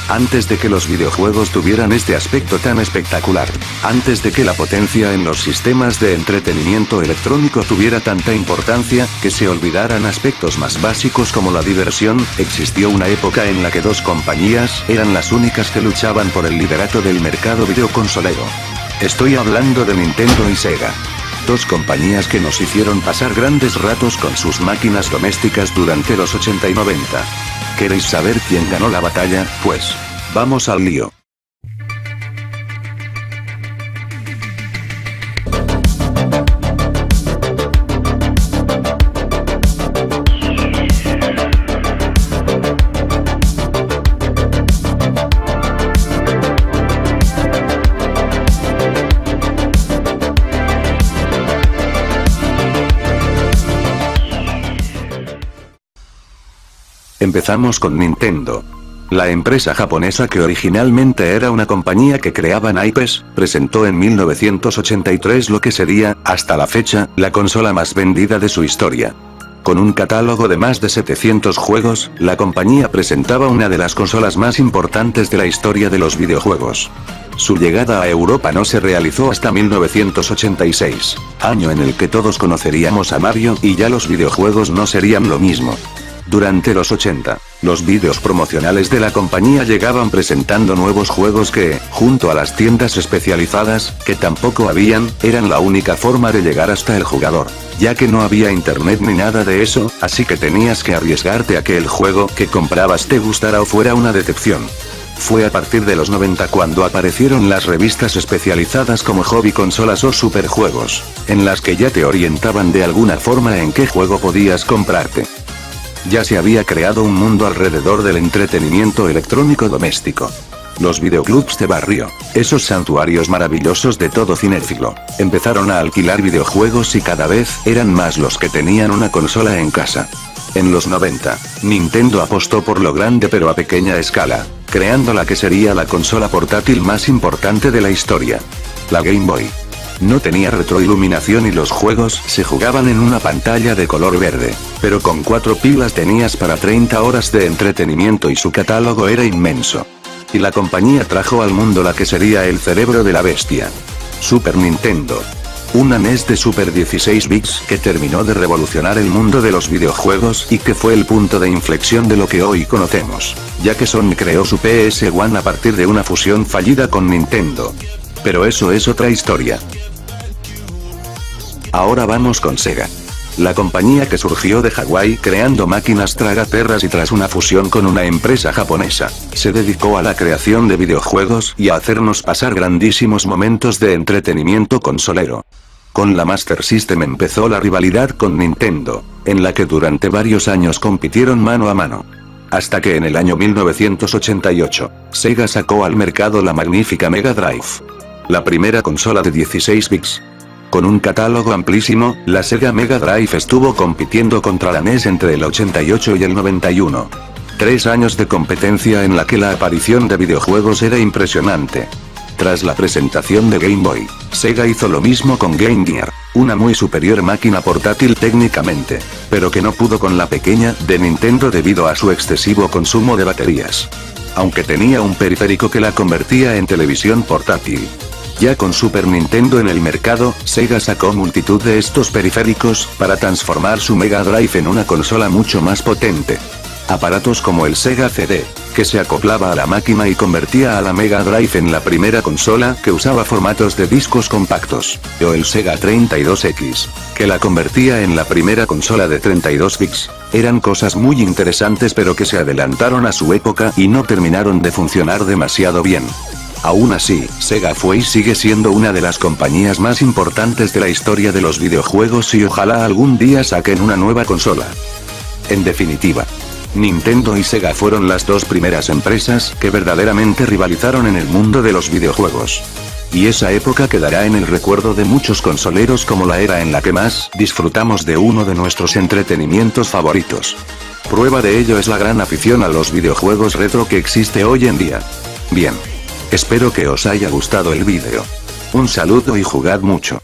Antes de que los videojuegos tuvieran este aspecto tan espectacular, antes de que la potencia en los sistemas de entretenimiento electrónico tuviera tanta importancia, que se olvidaran aspectos más básicos como la diversión, existió una época en la que dos compañías eran las únicas que luchaban por el liderato del mercado videoconsolero. Estoy hablando de Nintendo y Sega. Dos compañías que nos hicieron pasar grandes ratos con sus máquinas domésticas durante los 80 y 90. ¿Queréis saber quién ganó la batalla? Pues, vamos al lío. Empezamos con Nintendo. La empresa japonesa, que originalmente era una compañía que creaba naipes, presentó en 1983 lo que sería, hasta la fecha, la consola más vendida de su historia. Con un catálogo de más de 700 juegos, la compañía presentaba una de las consolas más importantes de la historia de los videojuegos. Su llegada a Europa no se realizó hasta 1986, año en el que todos conoceríamos a Mario y ya los videojuegos no serían lo mismo. Durante los 80, los vídeos promocionales de la compañía llegaban presentando nuevos juegos que, junto a las tiendas especializadas, que tampoco habían, eran la única forma de llegar hasta el jugador, ya que no había internet ni nada de eso, así que tenías que arriesgarte a que el juego que comprabas te gustara o fuera una decepción. Fue a partir de los 90 cuando aparecieron las revistas especializadas como Hobby Consolas o Superjuegos, en las que ya te orientaban de alguna forma en qué juego podías comprarte. Ya se había creado un mundo alrededor del entretenimiento electrónico doméstico. Los videoclubs de barrio, esos santuarios maravillosos de todo cinéfilo, empezaron a alquilar videojuegos y cada vez eran más los que tenían una consola en casa. En los 90, Nintendo apostó por lo grande pero a pequeña escala, creando la que sería la consola portátil más importante de la historia. La Game Boy. No tenía retroiluminación y los juegos se jugaban en una pantalla de color verde, pero con 4 pilas tenías para 30 horas de entretenimiento y su catálogo era inmenso. Y la compañía trajo al mundo la que sería el cerebro de la bestia. Super Nintendo. Una NES de Super 16 bits que terminó de revolucionar el mundo de los videojuegos y que fue el punto de inflexión de lo que hoy conocemos, ya que Sony creó su PS1 a partir de una fusión fallida con Nintendo. Pero eso es otra historia. Ahora vamos con Sega. La compañía que surgió de Hawái creando máquinas tragaperras y tras una fusión con una empresa japonesa, se dedicó a la creación de videojuegos y a hacernos pasar grandísimos momentos de entretenimiento consolero. Con la Master System empezó la rivalidad con Nintendo, en la que durante varios años compitieron mano a mano. Hasta que en el año 1988, Sega sacó al mercado la magnífica Mega Drive. La primera consola de 16 bits. Con un catálogo amplísimo, la Sega Mega Drive estuvo compitiendo contra la NES entre el 88 y el 91. 3 años de competencia en la que la aparición de videojuegos era impresionante. Tras la presentación de Game Boy, Sega hizo lo mismo con Game Gear, una muy superior máquina portátil técnicamente, pero que no pudo con la pequeña de Nintendo debido a su excesivo consumo de baterías. Aunque tenía un periférico que la convertía en televisión portátil. Ya con Super Nintendo en el mercado, Sega sacó multitud de estos periféricos para transformar su Mega Drive en una consola mucho más potente. Aparatos como el Sega CD, que se acoplaba a la máquina y convertía a la Mega Drive en la primera consola que usaba formatos de discos compactos, o el Sega 32X, que la convertía en la primera consola de 32 bits. Eran cosas muy interesantes pero que se adelantaron a su época y no terminaron de funcionar demasiado bien. Aún así, Sega fue y sigue siendo una de las compañías más importantes de la historia de los videojuegos y ojalá algún día saquen una nueva consola. En definitiva, Nintendo y Sega fueron las dos primeras empresas que verdaderamente rivalizaron en el mundo de los videojuegos. Y esa época quedará en el recuerdo de muchos consoleros como la era en la que más disfrutamos de uno de nuestros entretenimientos favoritos. Prueba de ello es la gran afición a los videojuegos retro que existe hoy en día. Bien. Espero que os haya gustado el vídeo. Un saludo y jugad mucho.